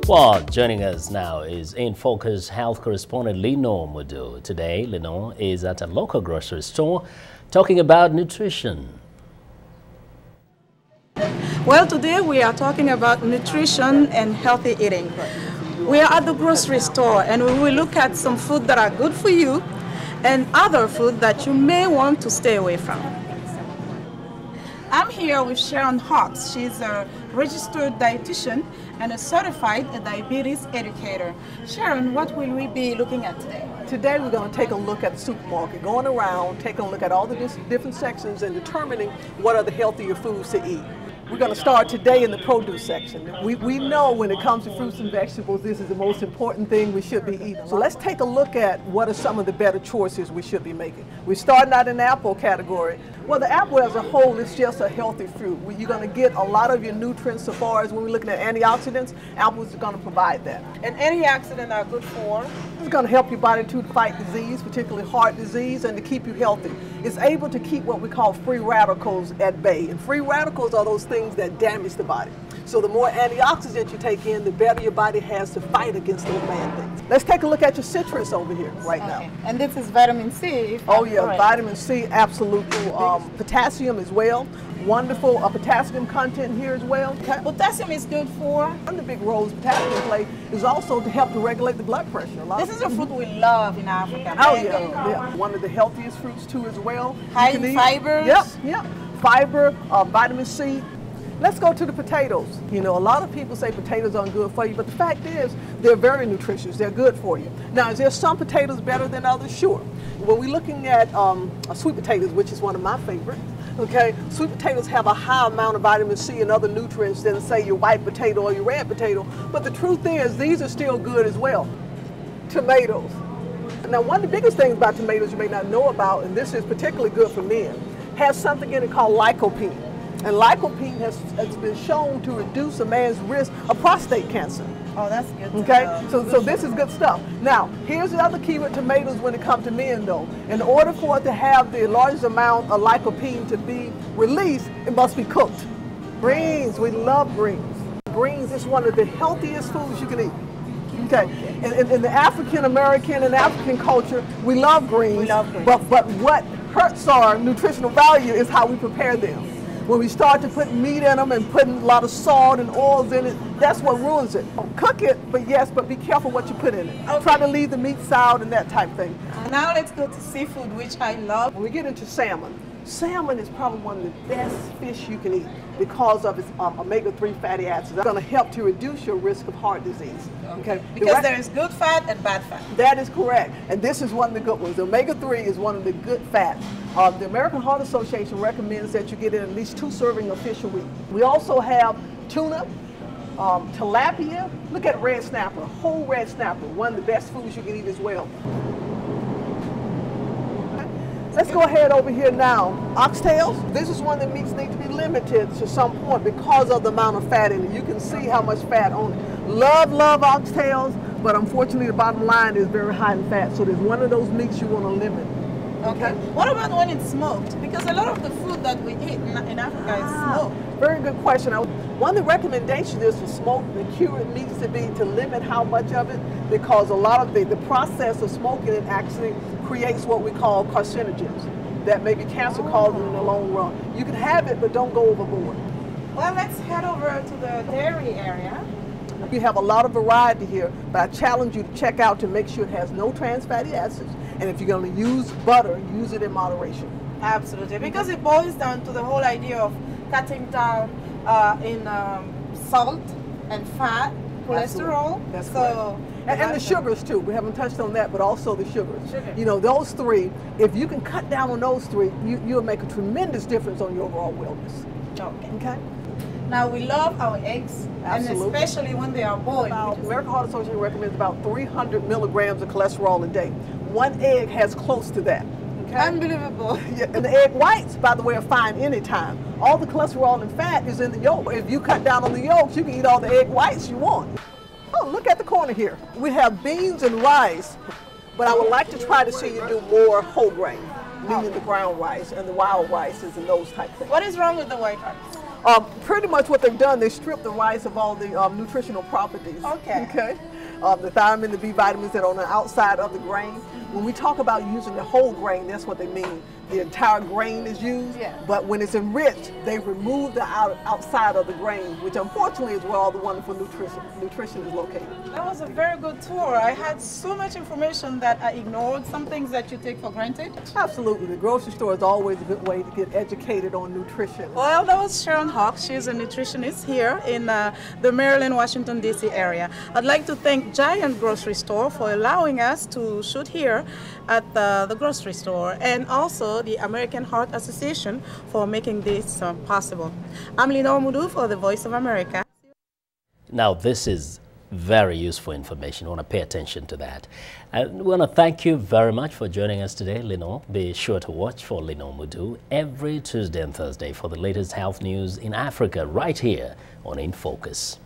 Well, joining us now is In Focus health correspondent Linord Moudou. Today, Linord is at a local grocery store talking about nutrition. Well, today we are talking about nutrition and healthy eating. We are at the grocery store and we will look at some food that are good for you and other food that you may want to stay away from. I'm here with Sharon Hawks. She's a registered dietitian and a certified diabetes educator. Sharon, what will we be looking at today? Today we're going to take a look at the supermarket, going around, taking a look at all the different sections and determining what are the healthier foods to eat. We're going to start today in the produce section. We know when it comes to fruits and vegetables, this is the most important thing we should be eating. So let's take a look at what are some of the better choices we should be making. We're starting out in the apple category. Well, the apple as a whole is just a healthy fruit. You're going to get a lot of your nutrients so far as when we're looking at antioxidants. Apples are going to provide that. And antioxidants are good for? It's going to help your body to fight disease, particularly heart disease, and to keep you healthy. It's able to keep what we call free radicals at bay. And free radicals are those things that damage the body. So the more antioxidants you take in, the better your body has to fight against those bad things. Let's take a look at your citrus over here right now. And this is vitamin C. Oh yeah, right. Vitamin C, absolutely. Potassium as well. Wonderful potassium content here as well. Okay. Potassium is good for? One of the big roles potassium plays is also to help to regulate the blood pressure. This is a fruit we love in Africa. Oh yeah. One of the healthiest fruits too as well. High in fibers. Yep. Fiber, vitamin C. Let's go to the potatoes. You know, a lot of people say potatoes aren't good for you, but the fact is they're very nutritious. They're good for you. Now, is there some potatoes better than others? Sure. When we're looking at sweet potatoes, which is one of my favorites, okay, sweet potatoes have a high amount of vitamin C and other nutrients than, say, your white potato or your red potato. But the truth is, these are still good as well. Tomatoes. Now, one of the biggest things about tomatoes you may not know about, and this is particularly good for men, has something in it called lycopene. And lycopene has been shown to reduce a man's risk of prostate cancer. Oh, that's good. Okay, so this is good stuff. Now, here's the other key with tomatoes when it comes to men though. In order for it to have the largest amount of lycopene to be released, it must be cooked. Greens, we love greens. Greens is one of the healthiest foods you can eat. Okay, in the African American and African culture, we love greens. We love greens. But what hurts our nutritional value is how we prepare them. When we start to put meat in them and putting a lot of salt and oils in it, that's what ruins it. Cook it, but be careful what you put in it. Okay. Try to leave the meat sour and that type thing. Now let's go to seafood, which I love. When we get into salmon, salmon is probably one of the best fish you can eat because of its omega-3 fatty acids. That's going to help to reduce your risk of heart disease. Okay? Because there is good fat and bad fat. That is correct. And this is one of the good ones. The omega-3 is one of the good fats. The American Heart Association recommends that you get in at least 2 servings of fish a week. We also have tuna, tilapia. Look at red snapper, whole red snapper, one of the best foods you can eat as well. Let's go ahead over here now. Oxtails, this is one of the meats need to be limited to some point because of the amount of fat in it. You can see how much fat on it. Love oxtails, but unfortunately the bottom line is very high in fat. So there's one of those meats you want to limit. Okay. What about when it's smoked? Because a lot of the food that we eat in Africa is smoked. Very good question. One of the recommendations is for smoked and cured meats to limit how much of it, because a lot of the process of smoking it actually creates what we call carcinogens that may be cancer causing in the long run. You can have it, but don't go overboard. Well, let's head over to the dairy area. We have a lot of variety here, but I challenge you to check out to make sure it has no trans fatty acids. And if you're going to use butter, use it in moderation. Absolutely, because it boils down to the whole idea of cutting down in salt and fat, cholesterol. That's correct. And the sugars too. We haven't touched on that, but also the sugars. You know, those 3, if you can cut down on those 3, you'll make a tremendous difference on your overall wellness. Okay? Now, we love our eggs, Absolutely. And especially when they are boiled. The American Heart Association recommends about 300 milligrams of cholesterol a day. 1 egg has close to that. Okay? Unbelievable. Yeah, and the egg whites, by the way, are fine anytime. All the cholesterol and fat is in the yolk. If you cut down on the yolks, you can eat all the egg whites you want. Oh, look at the corner here. We have beans and rice, but I would like to try to see you do more whole grain, meaning the brown rice and the wild rices and those type things. What is wrong with the white rice? Pretty much what they've done, they stripped the rice of all the nutritional properties. Okay. The thiamine, the B vitamins that are on the outside of the grain. When we talk about using the whole grain, that's what they mean. The entire grain is used, Yeah. but when it's enriched, they remove the outside of the grain, which unfortunately is where all the wonderful nutrition is located. That was a very good tour. I had so much information that I ignored, some things that you take for granted. Absolutely. The grocery store is always a good way to get educated on nutrition. Well, that was Sharon Hawk. She's a nutritionist here in the Maryland, Washington, D.C. area. I'd like to thank Giant Grocery Store for allowing us to shoot here at the grocery store, and also the American Heart Association for making this possible. I'm Linord Moudou for the Voice of America. Now, this is very useful information. I want to pay attention to that. And we want to thank you very much for joining us today, Linord. Be sure to watch for Linord Moudou every Tuesday and Thursday for the latest health news in Africa right here on In Focus.